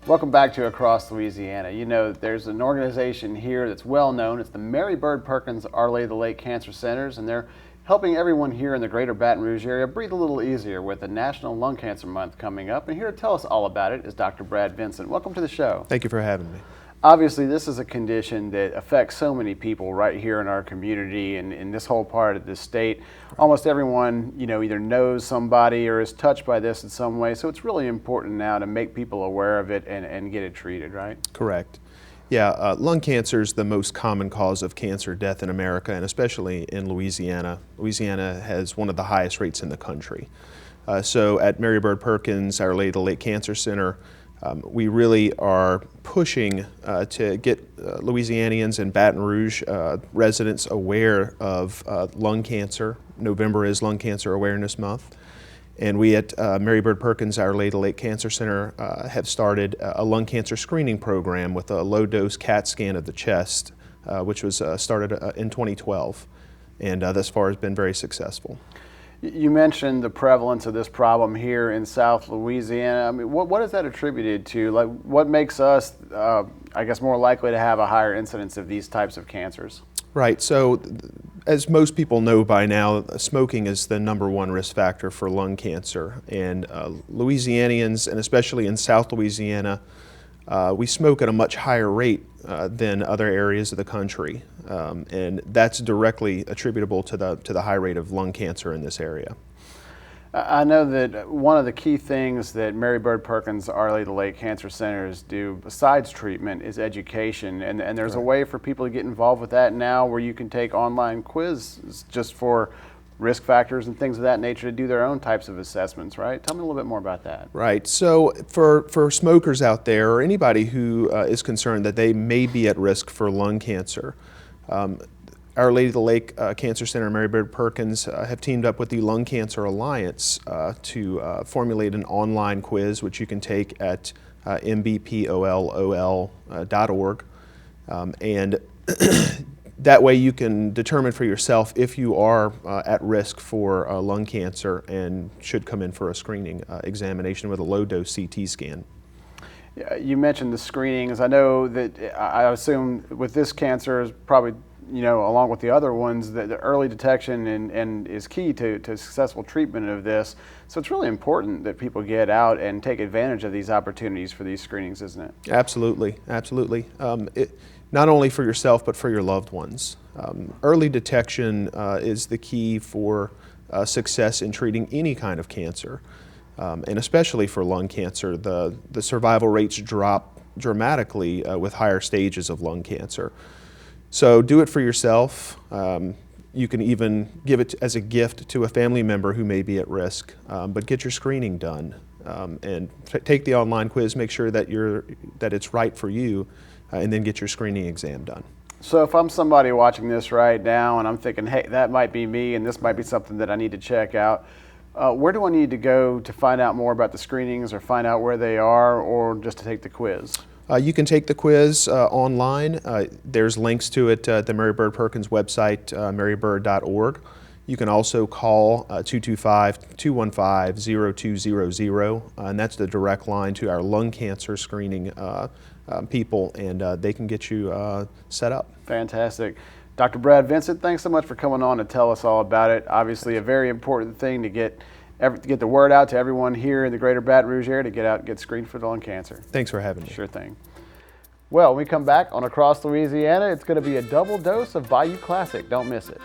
Welcome back to Across Louisiana. You know, there's an organization here that's well known. It's the Mary Bird Perkins Our Lady of the Lake Cancer Centers, and they're helping everyone here in the greater Baton Rouge area breathe a little easier with the National Lung Cancer Month coming up. And here to tell us all about it is Dr. Brad Vincent. Welcome to the show. Thank you for having me. Obviously, this is a condition that affects so many people right here in our community and in this whole part of the state. Almost everyone, either knows somebody or is touched by this in some way. So it's really important now to make people aware of it and get it treated, right? Correct. Yeah, lung cancer is the most common cause of cancer death in America, and especially in Louisiana. Louisiana has one of the highest rates in the country. So at Mary Bird Perkins, Our Lady of the Lake Cancer Center, we really are pushing to get Louisianians and Baton Rouge residents aware of lung cancer. November is Lung Cancer Awareness Month. And we at Mary Bird Perkins, Our Lady of the Lake Cancer Center, have started a lung cancer screening program with a low-dose CAT scan of the chest, which was started in 2012, and thus far has been very successful. You mentioned the prevalence of this problem here in South Louisiana. I mean, what is that attributed to? Like, what makes us, I guess, more likely to have a higher incidence of these types of cancers? Right. So, as most people know by now, smoking is the #1 risk factor for lung cancer. And Louisianians, and especially in South Louisiana, we smoke at a much higher rate than other areas of the country, and that's directly attributable to the high rate of lung cancer in this area. I know that one of the key things that Mary Bird Perkins Our Lady of the Lake Cancer Centers do besides treatment is education, and there's a way for people to get involved with that now where you can take online quizzes just for risk factors and things of that nature to do their own types of assessments, right? Tell me a little bit more about that. Right. So for smokers out there or anybody who is concerned that they may be at risk for lung cancer, Our Lady of the Lake Cancer Center and Mary Bird Perkins have teamed up with the Lung Cancer Alliance to formulate an online quiz which you can take at mbpolol.org. And that way you can determine for yourself if you are at risk for lung cancer and should come in for a screening examination with a low-dose CT scan. You mentioned the screenings. I know that I assume with this cancer is probably, along with the other ones, that the early detection and is key to successful treatment of this. So it's really important that people get out and take advantage of these opportunities for these screenings, isn't it? Absolutely, absolutely. Not only for yourself, but for your loved ones. Early detection is the key for success in treating any kind of cancer, and especially for lung cancer. The survival rates drop dramatically with higher stages of lung cancer. So do it for yourself. You can even give it as a gift to a family member who may be at risk, but get your screening done and take the online quiz, make sure that it's right for you, and then get your screening exam done. So if I'm somebody watching this right now and I'm thinking, hey, that might be me and this might be something that I need to check out, where do I need to go to find out more about the screenings or find out where they are, or just to take the quiz? You can take the quiz online. There's links to it at the Mary Bird Perkins website, marybird.org. You can also call 225-215-0200, and that's the direct line to our lung cancer screening people, and they can get you set up. Fantastic. Dr. Brad Vincent, thanks so much for coming on to tell us all about it. Obviously a very important thing to get the word out to everyone here in the greater Baton Rouge area to get out and get screened for lung cancer. Thanks for having me. Sure thing. Well, when we come back on Across Louisiana, it's going to be a double dose of Bayou Classic. Don't miss it.